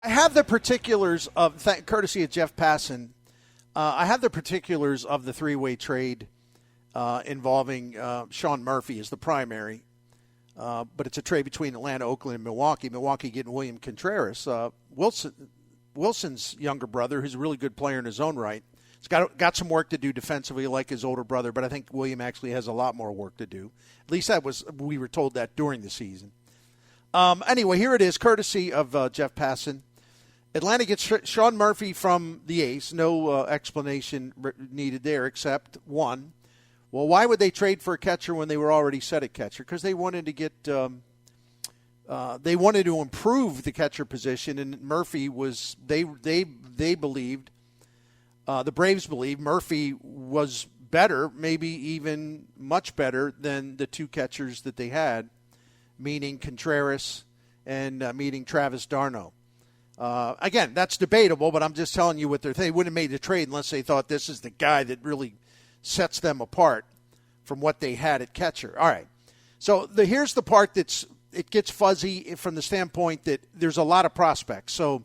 I have the particulars of, courtesy of Jeff Passan, I have the particulars of the three-way trade involving Sean Murphy as the primary. But it's a trade between Atlanta, Oakland, and Milwaukee. Milwaukee getting William Contreras, Wilson's younger brother, who's a really good player in his own right. He's got some work to do defensively like his older brother, but I think William actually has a lot more work to do. At least we were told that during the season. Anyway, here it is, courtesy of Jeff Passan. Atlanta gets Sean Murphy from the A's. No explanation needed there except one. Well, why would they trade for a catcher when they were already set at catcher? Because they wanted to get they wanted to improve the catcher position, and Murphy was they believed the Braves believed Murphy was better, maybe even much better than the two catchers that they had, meaning Contreras and meaning Travis d'Arnaud. Again, that's debatable, but I'm just telling you what they wouldn't have made the trade unless they thought this is the guy that really sets them apart from what they had at catcher. All right. So here's the part it gets fuzzy from the standpoint that there's a lot of prospects. So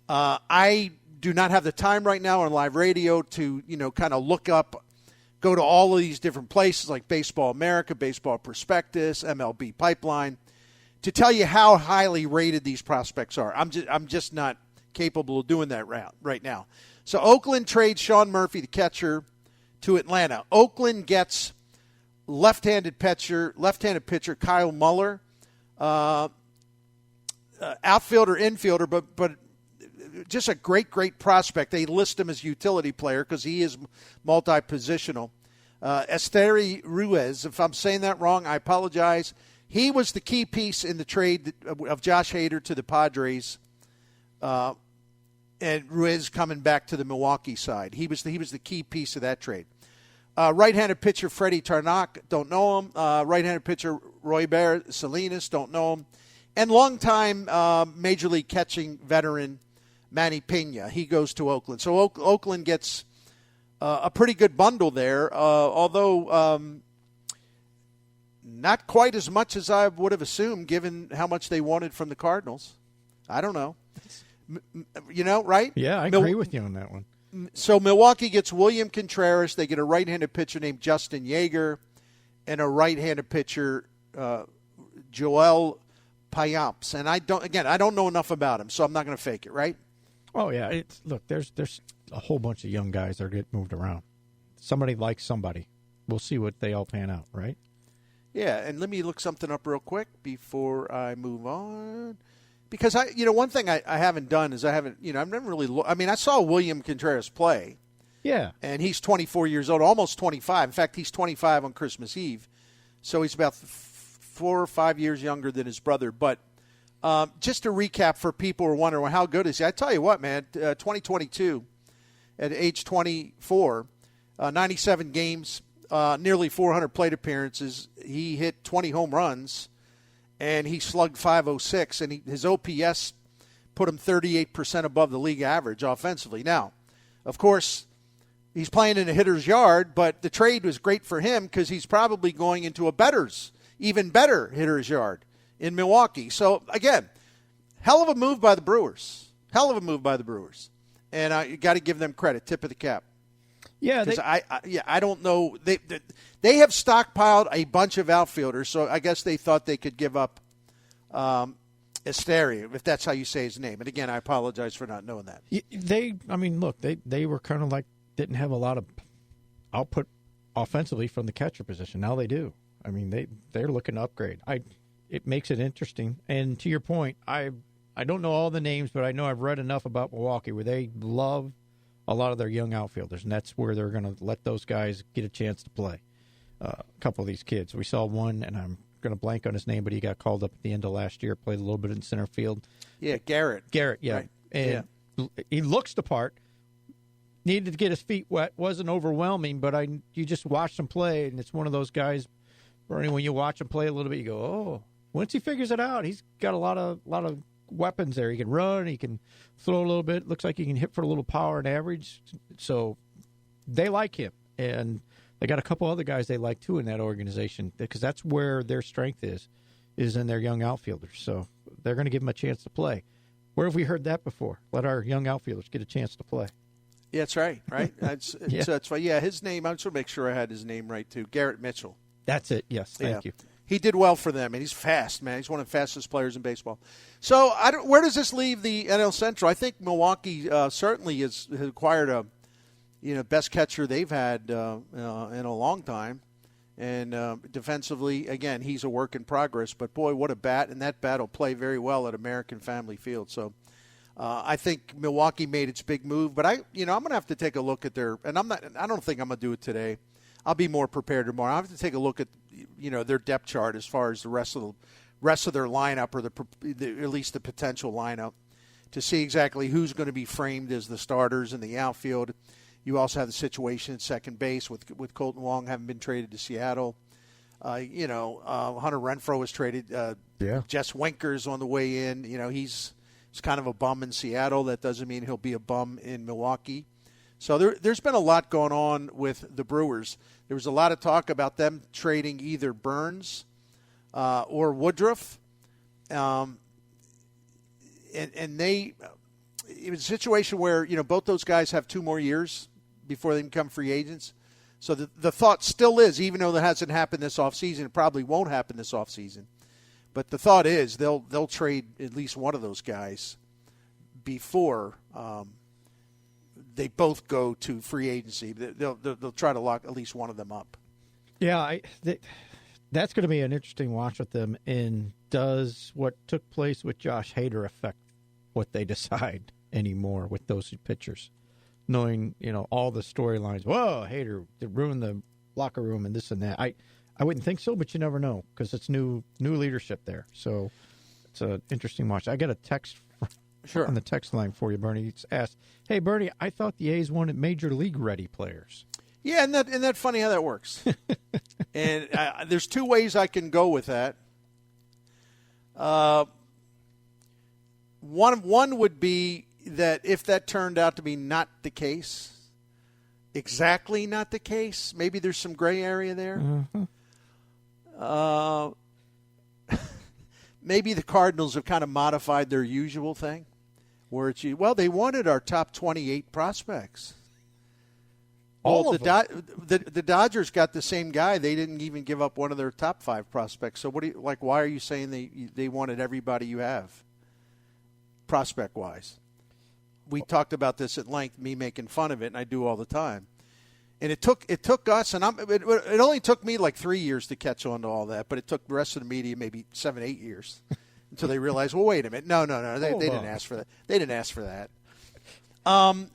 I do not have the time right now on live radio to, kind of go to all of these different places like Baseball America, Baseball Prospectus, MLB Pipeline, to tell you how highly rated these prospects are. I'm just not capable of doing that right now. So Oakland trades Sean Murphy, the catcher, to Atlanta. Oakland gets left-handed pitcher Kyle Muller, outfielder, infielder, but just a great prospect. They list him as utility player because he is multi-positional. Esteury Ruiz, if I'm saying that wrong, I apologize. He was the key piece in the trade of Josh Hader to the Padres, and Ruiz coming back to the Milwaukee side. He was the key piece of that trade. Right-handed pitcher Freddie Tarnok, don't know him. Right-handed pitcher Royber Salinas, don't know him. And longtime Major League catching veteran Manny Pena. He goes to Oakland. So Oakland gets a pretty good bundle there, although not quite as much as I would have assumed given how much they wanted from the Cardinals. I don't know. Right? Yeah, I agree with you on that one. So Milwaukee gets William Contreras. They get a right-handed pitcher named Justin Yeager and a right-handed pitcher, Joel Payamps. And I don't know enough about him, so I'm not going to fake it, right? Oh, yeah. Look, there's a whole bunch of young guys that get moved around. Somebody likes somebody. We'll see what they all pan out, right? Yeah, and let me look something up real quick before I move on. Because, one thing I haven't done is I've never really I saw William Contreras play. Yeah. And he's 24 years old, almost 25. In fact, he's 25 on Christmas Eve. So he's about 4 or 5 years younger than his brother. But just to recap for people who are wondering, well, how good is he? I tell you what, man, 2022, at age 24, 97 games, nearly 400 plate appearances. He hit 20 home runs, and he slugged .506, and his OPS put him 38% above the league average offensively. Now, of course, he's playing in a hitter's yard, but the trade was great for him because he's probably going into a even better hitter's yard in Milwaukee. So, again, hell of a move by the Brewers. And you got to give them credit, tip of the cap. Yeah, I don't know. They have stockpiled a bunch of outfielders, so I guess they thought they could give up Esteury, if that's how you say his name. And again, I apologize for not knowing that. They were kind of like didn't have a lot of output offensively from the catcher position. Now they do. They're looking to upgrade. It makes it interesting. And to your point, I don't know all the names, but I know I've read enough about Milwaukee where they love a lot of their young outfielders, and that's where they're going to let those guys get a chance to play. A couple of these kids. We saw one, and I'm going to blank on his name, but he got called up at the end of last year, played a little bit in center field. Yeah, Garrett, yeah. Right. And he looks the part. Needed to get his feet wet. Wasn't overwhelming, but you just watched him play, and it's one of those guys, Bernie, when you watch him play a little bit, you go, oh. Once he figures it out, he's got a lot of weapons there. He can run, he can throw a little bit. Looks like he can hit for a little power and average. So they like him. And they got a couple other guys they like, too, in that organization because that's where their strength is in their young outfielders. So they're going to give him a chance to play. Where have we heard that before? Let our young outfielders get a chance to play. Yeah, that's right. Right. That's right. Yeah, his name. I just want to make sure I had his name right too. Garrett Mitchell. That's it. Yes. Thank you. He did well for them, and he's fast, man. He's one of the fastest players in baseball. So, where does this leave the NL Central? I think Milwaukee certainly has acquired a, best catcher they've had in a long time, and defensively, again, he's a work in progress. But boy, what a bat! And that bat will play very well at American Family Field. So, I think Milwaukee made its big move. But I'm going to have to take a look at their, and I don't think I'm going to do it today. I'll be more prepared tomorrow. I have to take a look at their depth chart as far as the rest of their lineup, or at least the potential lineup, to see exactly who's going to be framed as the starters in the outfield. You also have the situation at second base with Colton Wong having been traded to Seattle. Hunter Renfroe was traded. Jess Winker's on the way in. He's kind of a bum in Seattle. That doesn't mean he'll be a bum in Milwaukee. So there's been a lot going on with the Brewers. There was a lot of talk about them trading either Burns or Woodruff. And it was a situation where, both those guys have 2 more years before they become free agents. So the thought still is, even though that hasn't happened this offseason, it probably won't happen this offseason. But the thought is they'll trade at least one of those guys before they both go to free agency. They'll try to lock at least one of them up. Yeah, that's going to be an interesting watch with them. And does what took place with Josh Hader affect what they decide anymore with those pitchers? Knowing, all the storylines. Whoa, Hader ruined the locker room and this and that. I wouldn't think so, but you never know because it's new leadership there. So it's an interesting watch. I got a text on the text line for you, Bernie. It's asked, "Hey, Bernie, I thought the A's wanted major league ready players." Yeah, isn't that funny how that works? And there's 2 ways I can go with that. One would be that if that turned out to be not the case, exactly not the case, maybe there's some gray area there. Mm-hmm. Maybe the Cardinals have kind of modified their usual thing, where they wanted our top 28 prospects. The Dodgers got the same guy. They didn't even give up one of their top 5 prospects. So why are you saying they wanted everybody you have, prospect-wise? We talked about this at length, me making fun of it, and I do all the time. And it took us, and it only took me like 3 years to catch on to all that, but it took the rest of the media maybe 7, 8 years until they realized, well, wait a minute, no, they didn't ask for that. They didn't ask for that.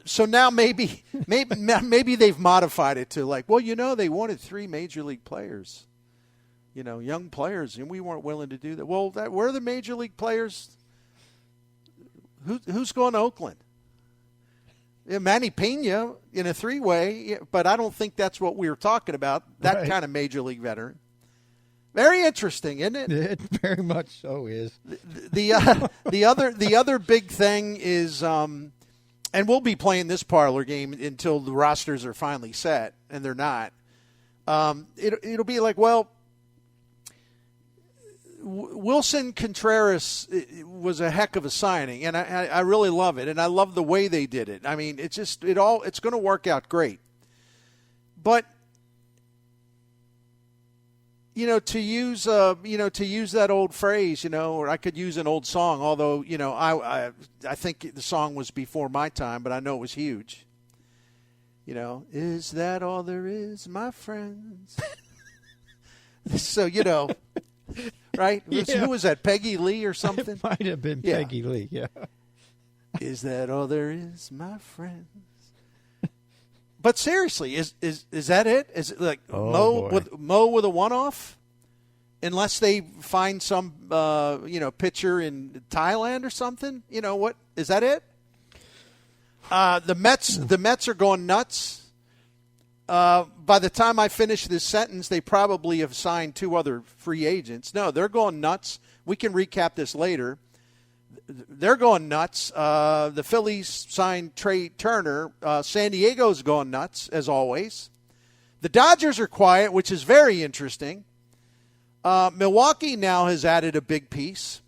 So now maybe they've modified it to like, well, they wanted 3 major league players, young players, and we weren't willing to do that. Well, where are the major league players? Who's going to Oakland? Manny Pena in a 3-way, but I don't think that's what we were talking about, that kind of major league veteran. Very interesting, isn't it? It very much so is. The other big thing is, and we'll be playing this parlor game until the rosters are finally set, and they're not. It'll be like, well, Wilson Contreras was a heck of a signing, and I really love it, and I love the way they did it. I mean, it's going to work out great. But to use that old phrase, or I could use an old song, although I think the song was before my time, but I know it was huge. Is that all there is, my friends? So right? Yeah. Who was that, Peggy Lee or something? It might have been Peggy Lee, yeah. Is that all there is, my friends? But seriously, is that it? Is it like Mo with a one-off? Unless they find some pitcher in Thailand or something? What is that it? The Mets are going nuts. By the time I finish this sentence, they probably have signed 2 other free agents. No, they're going nuts. We can recap this later. They're going nuts. The Phillies signed Trey Turner. San Diego's going nuts, as always. The Dodgers are quiet, which is very interesting. Milwaukee now has added a big piece.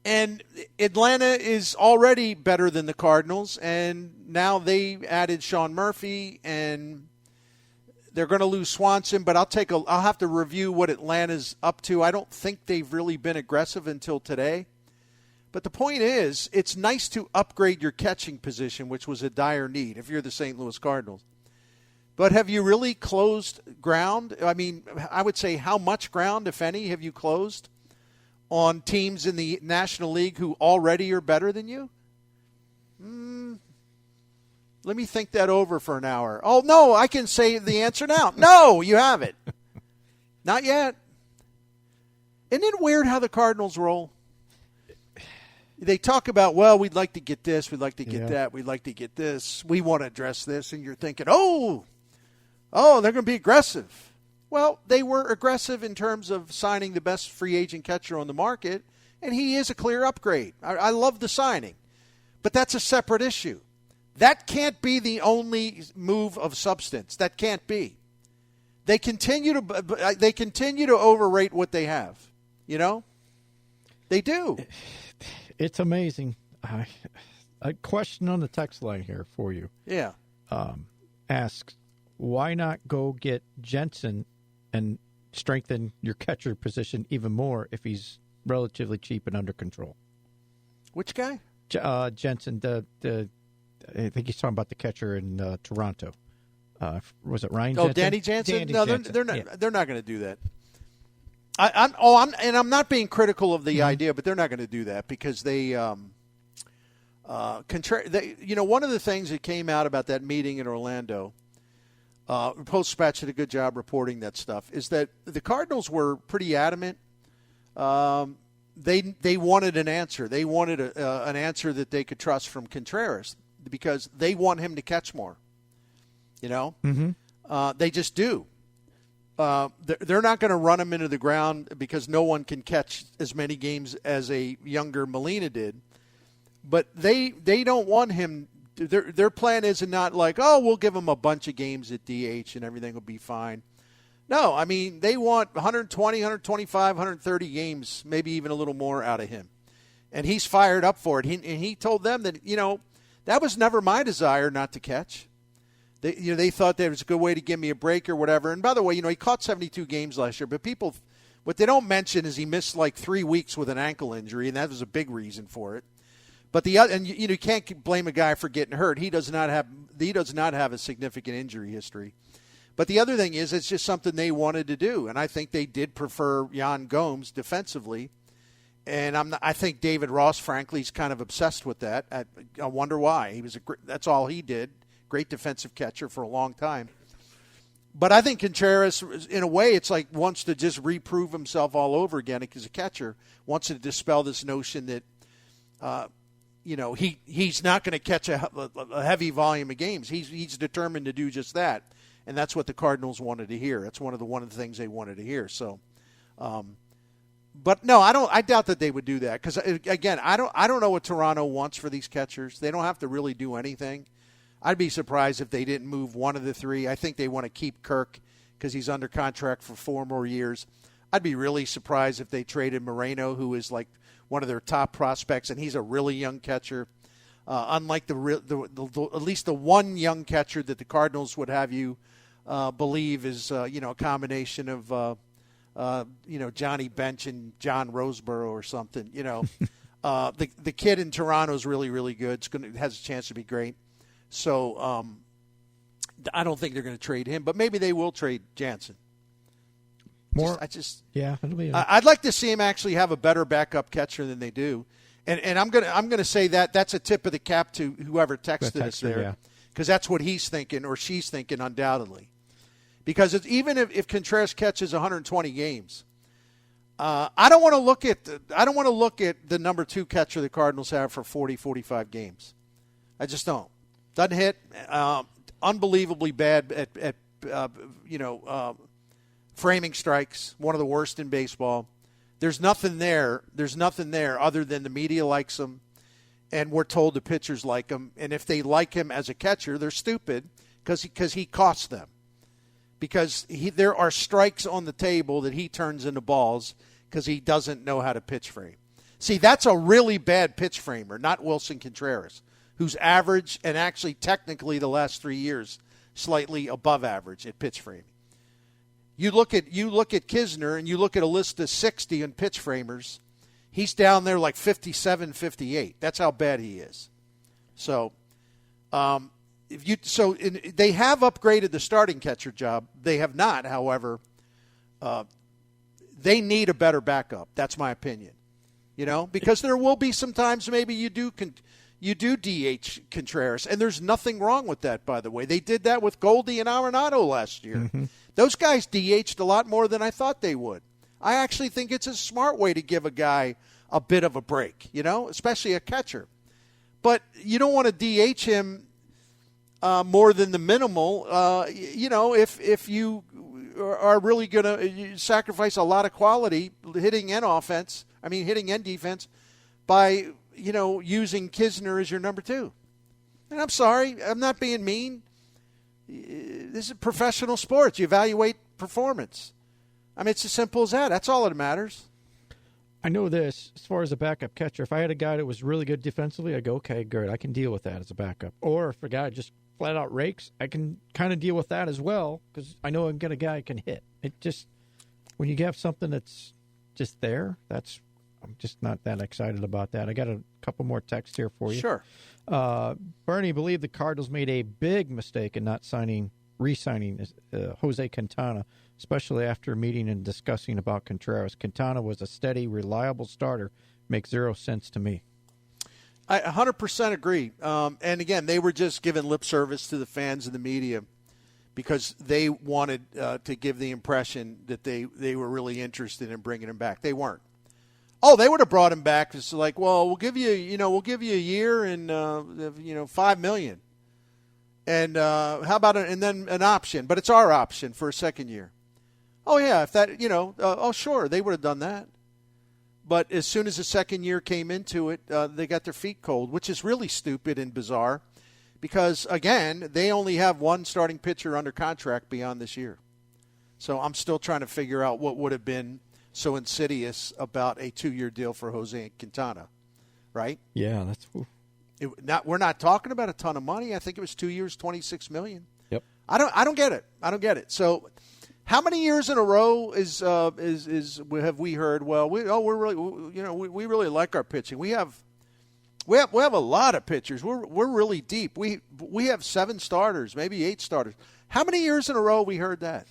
And Atlanta is already better than the Cardinals, and now they added Sean Murphy, and they're going to lose Swanson. But I'll have to review what Atlanta's up to. I don't think they've really been aggressive until today. But the point is, it's nice to upgrade your catching position, which was a dire need if you're the St. Louis Cardinals. But have you really closed ground? I mean, I would say how much ground, if any, have you closed on teams in the National League who already are better than you? Let me think that over for an hour. Oh, no, I can say the answer now. No, you haven't. Not yet. Isn't it weird how the Cardinals roll? They talk about, well, we'd like to get this, we'd like to get that, we'd like to get this, we want to address this, and you're thinking, oh, they're going to be aggressive. Well, they were aggressive in terms of signing the best free agent catcher on the market, and he is a clear upgrade. I love the signing, but that's a separate issue. That can't be the only move of substance. That can't be. They continue to overrate what they have. You know, they do. It's amazing. A question on the text line here for you. Yeah. Asks, why not go get Jensen and strengthen your catcher position even more if he's relatively cheap and under control? Which guy? Jensen. I think he's talking about the catcher in Toronto. Was it Ryan Jensen? Danny Jansen? Danny No, Jansen. they're not. Yeah. They're not going to do that. I'm not being critical of the idea, but they're not going to do that because they, one of the things that came out about that meeting in Orlando, Post-Dispatch did a good job reporting that stuff, is that the Cardinals were pretty adamant. They wanted an answer. They wanted an answer that they could trust from Contreras because they want him to catch more. You know, they just do. They're not going to run him into the ground because no one can catch as many games as a younger Molina did. But they don't want him. Their plan is not like, oh, we'll give him a bunch of games at DH and everything will be fine. No, I mean, they want 120, 125, 130 games, maybe even a little more out of him. And he's fired up for it. He told them that, that was never my desire not to catch. They thought that was a good way to give me a break or whatever. And by the way, he caught 72 games last year. But what they don't mention is he missed like 3 weeks with an ankle injury, and that was a big reason for it. But you can't blame a guy for getting hurt. He does not have a significant injury history. But the other thing is, it's just something they wanted to do, and I think they did prefer Yan Gomes defensively. And I think David Ross, frankly, is kind of obsessed with that. I wonder why. That's all he did. Great defensive catcher for a long time. But I think Contreras, in a way, it's like wants to just reprove himself all over again as a catcher, wants to dispel this notion that, he's not going to catch a heavy volume of games. He's determined to do just that, and that's what the Cardinals wanted to hear. That's one of the things they wanted to hear. So, but no, I doubt that they would do that because again, I don't know what Toronto wants for these catchers. They don't have to really do anything. I'd be surprised if they didn't move one of the three. I think they want to keep Kirk because he's under contract for 4 more years. I'd be really surprised if they traded Moreno, who is like one of their top prospects, and he's a really young catcher. Unlike at least the one young catcher that the Cardinals would have you believe is a combination of Johnny Bench and John Roseboro or something. The kid in Toronto is really, really good. Has a chance to be great. So I don't think they're going to trade him, but maybe they will trade Jansen. I'd like to see him actually have a better backup catcher than they do, and I'm gonna say that's a tip of the cap to whoever texted us there, because that's what he's thinking or she's thinking undoubtedly, because even if Contreras catches 120 games, I don't want to look at the number 2 catcher the Cardinals have for 40, 45 games. I just don't. Doesn't hit. Unbelievably bad at framing strikes. One of the worst in baseball. There's nothing there. Other than the media likes him, and we're told the pitchers like him. And if they like him as a catcher, they're stupid because he costs them. Because there are strikes on the table that he turns into balls because he doesn't know how to pitch frame. See, that's a really bad pitch framer, not Wilson Contreras, who's average and actually technically the last 3 years slightly above average at pitch framing. You look at Kisner and you look at a list of 60 in pitch framers, he's down there like 57, 58. That's how bad he is. So, they have upgraded the starting catcher job. They have not, however. They need a better backup. That's my opinion. Because there will be some times maybe you do DH Contreras, and there's nothing wrong with that, by the way. They did that with Goldie and Arenado last year. Mm-hmm. Those guys DH'd a lot more than I thought they would. I actually think it's a smart way to give a guy a bit of a break, especially a catcher. But you don't want to DH him more than the minimal, if you are really going to sacrifice a lot of quality hitting and defense by, using Kisner as your number 2. And I'm sorry, I'm not being mean. This is professional sports. You evaluate performance. I mean, it's as simple as that. That's all that matters. I know this, as far as a backup catcher, if I had a guy that was really good defensively, I'd go, okay, good, I can deal with that as a backup. Or if a guy just flat out rakes, I can kind of deal with that as well because I know I can get a guy who can hit. It just, when you have something that's just there, I'm just not that excited about that. I got a couple more texts here for you. Sure. Bernie believed the Cardinals made a big mistake in not re-signing Jose Quintana, especially after meeting and discussing about Contreras. Quintana was a steady, reliable starter. Makes zero sense to me. I 100% agree. And again, they were just giving lip service to the fans and the media because they wanted to give the impression that they were really interested in bringing him back. They weren't. Oh, they would have brought him back. It's like, well, we'll give you a year and $5 million, and how about and then an option? But it's our option for a second year. Oh yeah, if that sure, they would have done that. But as soon as the second year came into it, they got their feet cold, which is really stupid and bizarre, because again, they only have one starting pitcher under contract beyond this year. So I'm still trying to figure out what would have been so insidious about a 2-year deal for Jose Quintana, right? Yeah, that's. We're not talking about a ton of money. I think it was 2 years, $26 million. Yep. I don't get it. I don't get it. So, how many years in a row have we heard? Well, we really like our pitching. We have a lot of pitchers. We're really deep. We have 7 starters, maybe 8 starters. How many years in a row we heard that?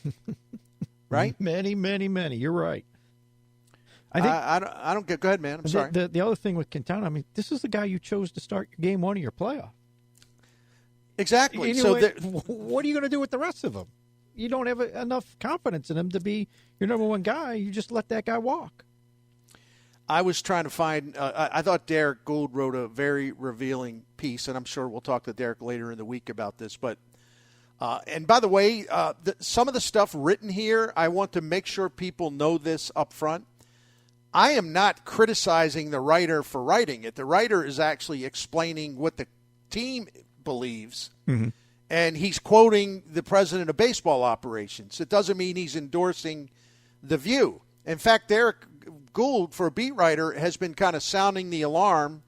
Right? Many, many, many. You're right. I don't get. Go ahead, man. I'm sorry. The other thing with Quintana, I mean, this is the guy you chose to start your game 1 of your playoff. Exactly. Anyway, what are you going to do with the rest of them? You don't have enough confidence in him to be your number 1 guy. You just let that guy walk. I was trying to find. I thought Derek Gould wrote a very revealing piece, and I'm sure we'll talk to Derek later in the week about this. But and by the way, some of the stuff written here, I want to make sure people know this up front. I am not criticizing the writer for writing it. The writer is actually explaining what the team believes, mm-hmm. and he's quoting the president of baseball operations. It doesn't mean he's endorsing the view. In fact, Derek Gould, for a beat writer, has been kind of sounding the alarm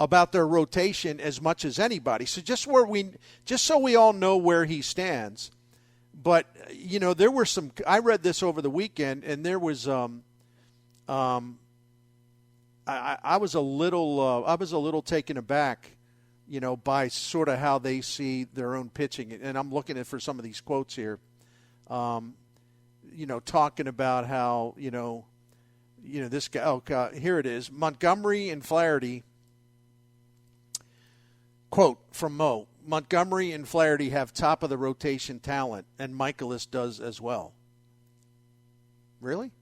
about their rotation as much as anybody. So just so we all know where he stands. But there were some. I read this over the weekend, and there was. I was a little taken aback, by sort of how they see their own pitching, and I'm looking at for some of these quotes here, talking about how this guy. Oh God, here it is. Montgomery and Flaherty. Quote from Mo: Montgomery and Flaherty have top of the rotation talent, and Miklasz does as well. Really?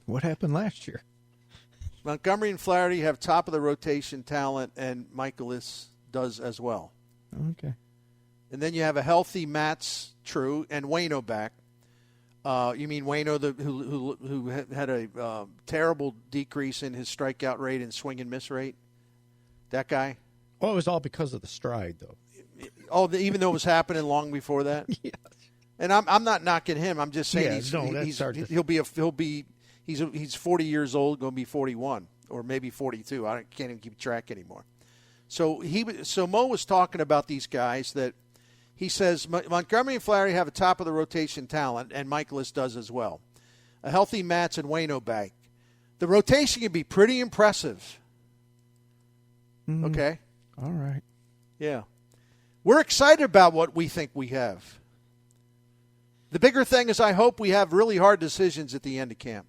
What happened last year? Montgomery and Flaherty have top of the rotation talent, and Miklasz does as well. Okay. And then you have a healthy Matz, true, and Waino back. You mean Waino, who had a terrible decrease in his strikeout rate and swing and miss rate? That guy? Well, it was all because of the stride, though. Oh, even though it was happening long before that? Yes. And I'm not knocking him. I'm just saying he'll be He's 40 years old, going to be 41 or maybe 42. I can't even keep track anymore. So Mo was talking about these guys that he says Montgomery and Flaherty have a top of the rotation talent, and Miklasz does as well. A healthy Matz and Waino back. The rotation can be pretty impressive. Mm-hmm. Okay? All right. Yeah. We're excited about what we think we have. The bigger thing is I hope we have really hard decisions at the end of camp.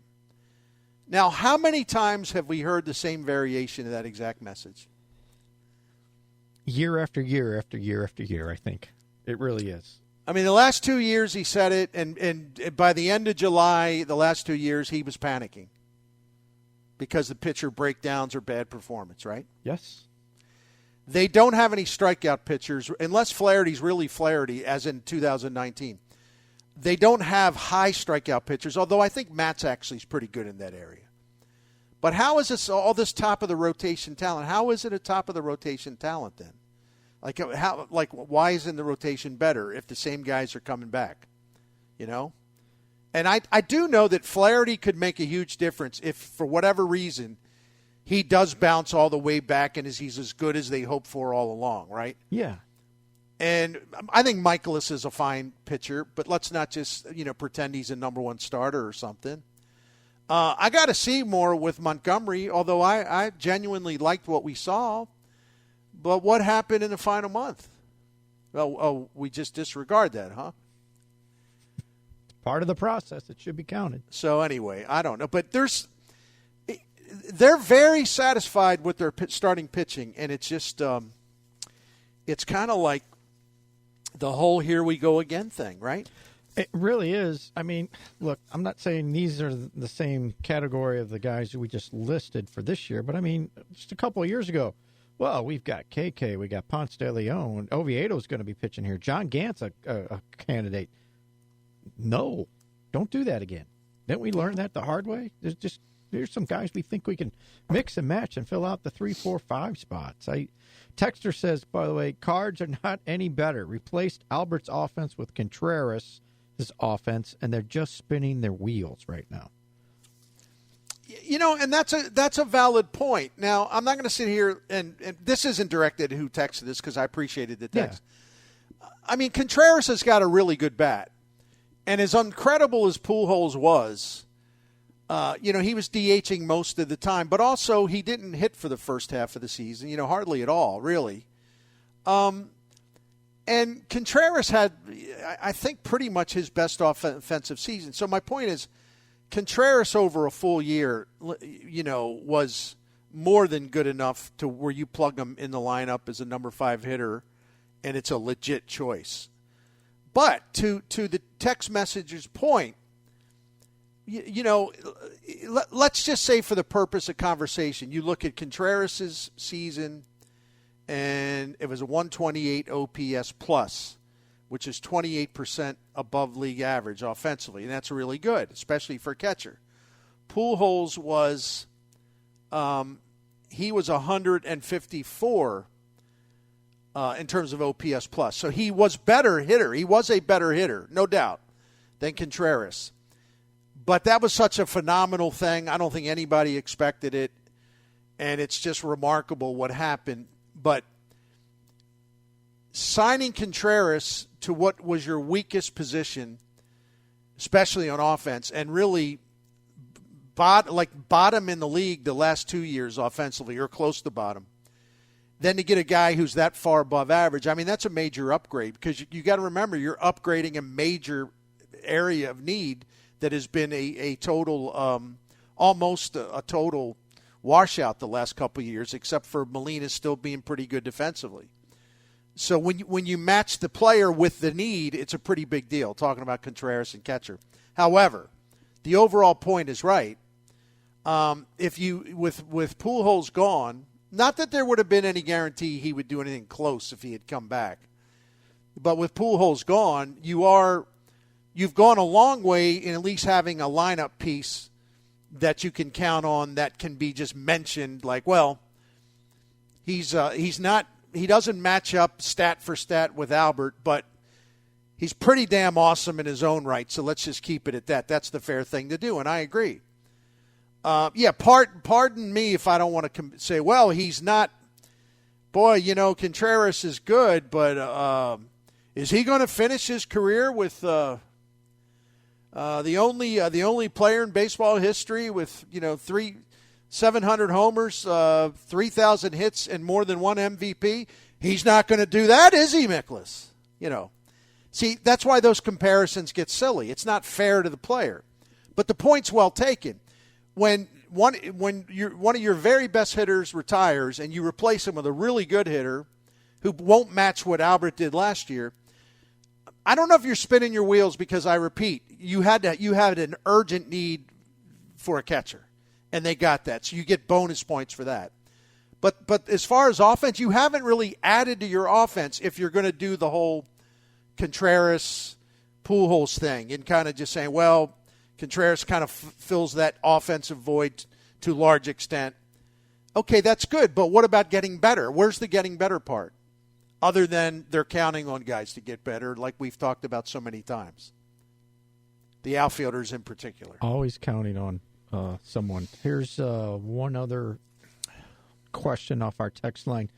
Now, how many times have we heard the same variation of that exact message? Year after year after year after year, I think. It really is. I mean, the last 2 years he said it, and by the end of July, the last 2 years, he was panicking because the pitcher breakdowns or bad performance, right? Yes. They don't have any strikeout pitchers, unless Flaherty's really Flaherty, as in 2019. They don't have high strikeout pitchers, although I think Matt's actually is pretty good in that area. But how is this all this top of the rotation talent? How is it a top of the rotation talent then? Why isn't the rotation better if the same guys are coming back? You know? And I do know that Flaherty could make a huge difference if, for whatever reason, he does bounce all the way back and he's as good as they hoped for all along, right? Yeah. And I think Miklasz is a fine pitcher, but let's not just, pretend he's a number one starter or something. I got to see more with Montgomery, although I genuinely liked what we saw. But what happened in the final month? Well, we just disregard that, huh? Part of the process. It should be counted. So anyway, I don't know. But they're very satisfied with their starting pitching, and it's just it's kind of like the whole here we go again thing, right? It really is. I mean, look, I'm not saying these are the same category of the guys who we just listed for this year, but I mean, just a couple of years ago, well, we've got KK, we got Ponce de Leon, Oviedo's going to be pitching here. John Gant's a candidate. No, don't do that again. Didn't we learn that the hard way? There's some guys we think we can mix and match and fill out the 3, 4, 5 spots. Texter says, by the way, Cards are not any better. Replaced Albert's offense with Contreras' offense, and they're just spinning their wheels right now. And that's a valid point. Now, I'm not going to sit here, and this isn't directed at who texted this because I appreciated the text. Yeah. I mean, Contreras has got a really good bat. And as incredible as Pujols was, he was DHing most of the time, but also he didn't hit for the first half of the season, hardly at all, really. And Contreras had, I think, pretty much his best offensive season. So my point is, Contreras over a full year, was more than good enough to where you plug him in the lineup as a number 5 hitter, and it's a legit choice. But to the text messager's point, let's just say for the purpose of conversation, you look at Contreras' season, and it was a 128 OPS plus, which is 28% above league average offensively, and that's really good, especially for a catcher. Pujols was, he was 154 in terms of OPS plus, so he was better hitter. He was a better hitter, no doubt, than Contreras. But that was such a phenomenal thing. I don't think anybody expected it, and it's just remarkable what happened. But signing Contreras to what was your weakest position, especially on offense, and really bottom in the league the last 2 years offensively, or close to bottom, then to get a guy who's that far above average, I mean, that's a major upgrade because you got to remember you're upgrading a major area of need that has been a total, almost a total washout the last couple of years, except for Molina still being pretty good defensively. So when you match the player with the need, it's a pretty big deal, talking about Contreras and catcher. However, the overall point is right. If you with Pujols gone, not that there would have been any guarantee he would do anything close if he had come back, but with Pujols gone, you've gone a long way in at least having a lineup piece that you can count on that can be just mentioned like, well, he doesn't match up stat for stat with Albert, but he's pretty damn awesome in his own right, so let's just keep it at that. That's the fair thing to do, and I agree. Pardon me if I don't want to say, well, he's not. Boy, Contreras is good, but is he going to finish his career with the only player in baseball history with 700 homers, 3,000 hits, and more than one MVP? He's not going to do that, is he, Miklasz? See, that's why those comparisons get silly. It's not fair to the player. But the point's well taken. When one of your very best hitters retires and you replace him with a really good hitter who won't match what Albert did last year, I don't know if you're spinning your wheels because, I repeat, you had an urgent need for a catcher, and they got that. So you get bonus points for that. But as far as offense, you haven't really added to your offense if you're going to do the whole Contreras Pujols thing and kind of just saying, well, Contreras kind of fills that offensive void to a large extent. Okay, that's good, but what about getting better? Where's the getting better part? Other than they're counting on guys to get better, like we've talked about so many times. The outfielders in particular. Always counting on someone. Here's one other question off our text line.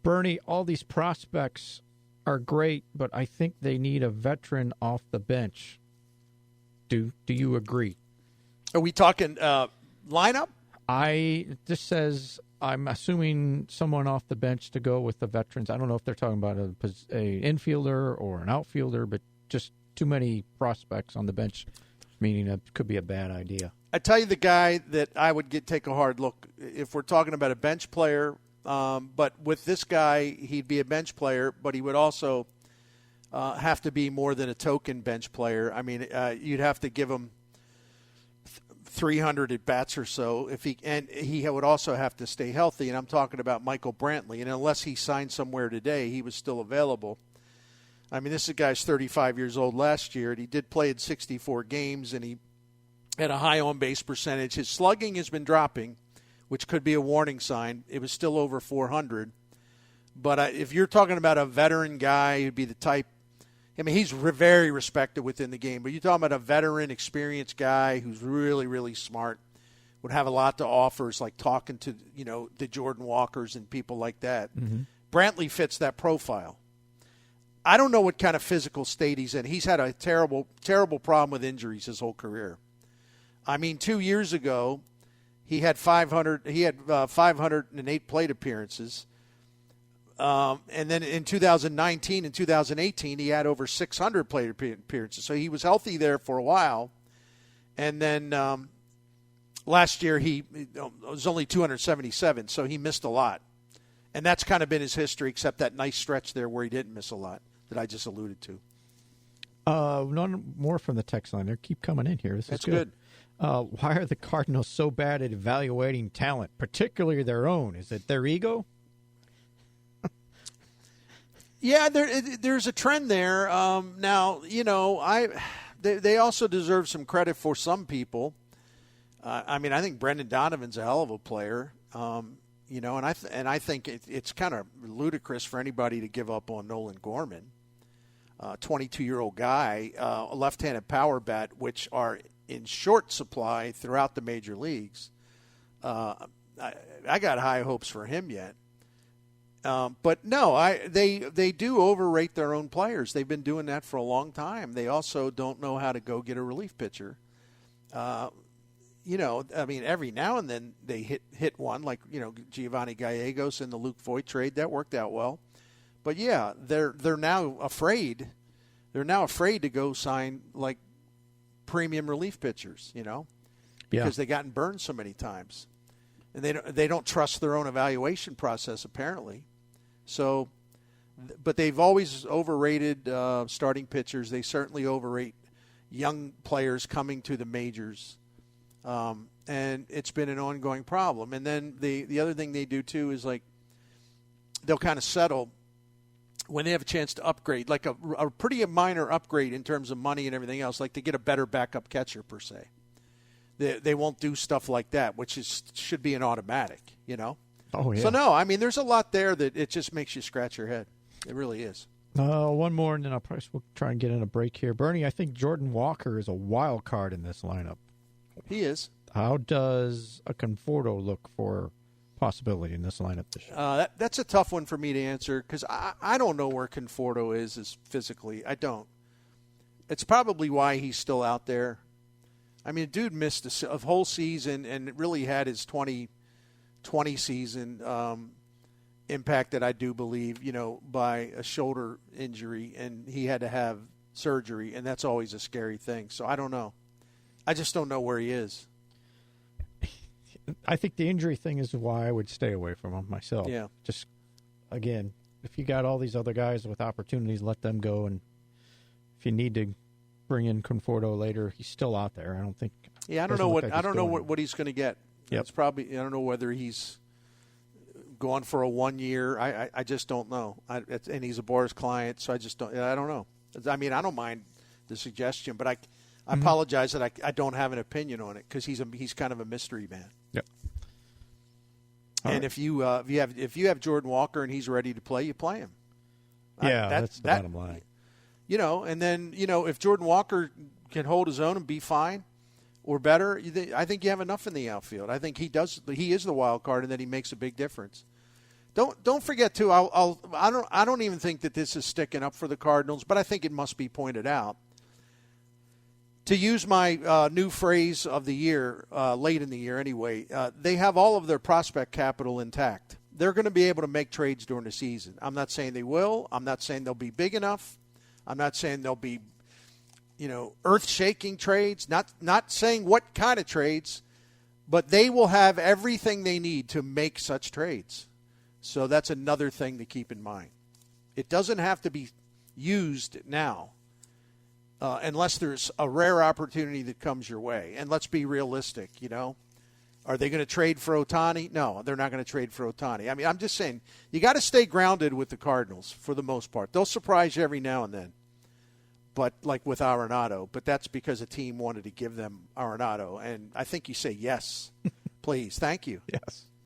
Bernie, all these prospects are great, but I think they need a veteran off the bench. Do you agree? Are we talking lineup? This says I'm assuming someone off the bench to go with the veterans. I don't know if they're talking about a infielder or an outfielder, but just too many prospects on the bench, meaning it could be a bad idea. I tell you the guy that I would take a hard look if we're talking about a bench player. But with this guy, he'd be a bench player, but he would also have to be more than a token bench player. I mean, you'd have to give him 300 at bats or so he would also have to stay healthy. And I'm talking about Michael Brantley. And unless he signed somewhere today, he was still available. I mean, this guy's 35 years old last year, and he did play in 64 games, and he had a high on-base percentage. His slugging has been dropping, which could be a warning sign. It was still over 400. But if you're talking about a veteran guy who'd be the type, I mean, he's very respected within the game. But you're talking about a veteran, experienced guy who's really, really smart, would have a lot to offer. It's like talking to, the Jordan Walkers and people like that. Mm-hmm. Brantley fits that profile. I don't know what kind of physical state he's in. He's had a terrible, terrible problem with injuries his whole career. I mean, 2 years ago, he had 508 plate appearances. And then in 2019 and 2018, he had over 600 plate appearances. So he was healthy there for a while. And then last year, it was only 277, so he missed a lot. And that's kind of been his history, except that nice stretch there where he didn't miss a lot that I just alluded to. None more from the text line. They keep coming in here. That's good. Why are the Cardinals so bad at evaluating talent, particularly their own? Is it their ego? Yeah, there's a trend there. Now, they also deserve some credit for some people. I mean, I think Brendan Donovan's a hell of a player. And I think it's kind of ludicrous for anybody to give up on Nolan Gorman, 22-year-old guy, a left-handed power bat, which are in short supply throughout the major leagues. I got high hopes for him yet. But no, they do overrate their own players. They've been doing that for a long time. They also don't know how to go get a relief pitcher. I mean, every now and then they hit one, like, Giovanni Gallegos in the Luke Voigt trade. That worked out well. But, yeah, they're now afraid. They're now afraid to go sign, like, premium relief pitchers, because they've gotten burned so many times. And they don't trust their own evaluation process, apparently. So, but they've always overrated starting pitchers. They certainly overrate young players coming to the majors. And it's been an ongoing problem. And then the other thing they do, too, is like they'll kind of settle when they have a chance to upgrade, like a pretty minor upgrade in terms of money and everything else, like to get a better backup catcher per se. They won't do stuff like that, which should be an automatic, Oh, yeah. So, no, I mean, there's a lot there that it just makes you scratch your head. It really is. One more, and then we'll try and get in a break here. Bernie, I think Jordan Walker is a wild card in this lineup. He is. How does a Conforto look for possibility in this lineup this year? That's a tough one for me to answer because I don't know where Conforto is physically. I don't. It's probably why he's still out there. I mean, dude missed a whole season and really had his 2020 season impacted, I do believe, by a shoulder injury, and he had to have surgery, and that's always a scary thing. So I don't know. I just don't know where he is. I think the injury thing is why I would stay away from him myself. Yeah. Just, again, if you got all these other guys with opportunities, let them go. And if you need to bring in Conforto later, he's still out there. I don't think. Yeah, I don't know what he's going to get. Yep. It's probably, I don't know whether he's going for a 1 year. I just don't know. And he's a Boris client, so I don't know. I mean, I don't mind the suggestion, but I apologize that I don't have an opinion on it because he's kind of a mystery man. Yep. And if you have Jordan Walker and he's ready to play, you play him. Yeah, that's the bottom line. And then if Jordan Walker can hold his own and be fine or better, I think you have enough in the outfield. I think he does. He is the wild card, and then he makes a big difference. Don't forget too. I don't even think that this is sticking up for the Cardinals, but I think it must be pointed out. To use my new phrase of the year, late in the year anyway, they have all of their prospect capital intact. They're going to be able to make trades during the season. I'm not saying they will. I'm not saying they'll be big enough. I'm not saying they'll be, earth-shaking trades. Not saying what kind of trades, but they will have everything they need to make such trades. So that's another thing to keep in mind. It doesn't have to be used now. Unless there's a rare opportunity that comes your way. And let's be realistic, Are they going to trade for Ohtani? No, they're not going to trade for Ohtani. I mean, I'm just saying, you got to stay grounded with the Cardinals for the most part. They'll surprise you every now and then, but like with Arenado. But that's because a team wanted to give them Arenado. And I think you say yes, please. Thank you. Yes.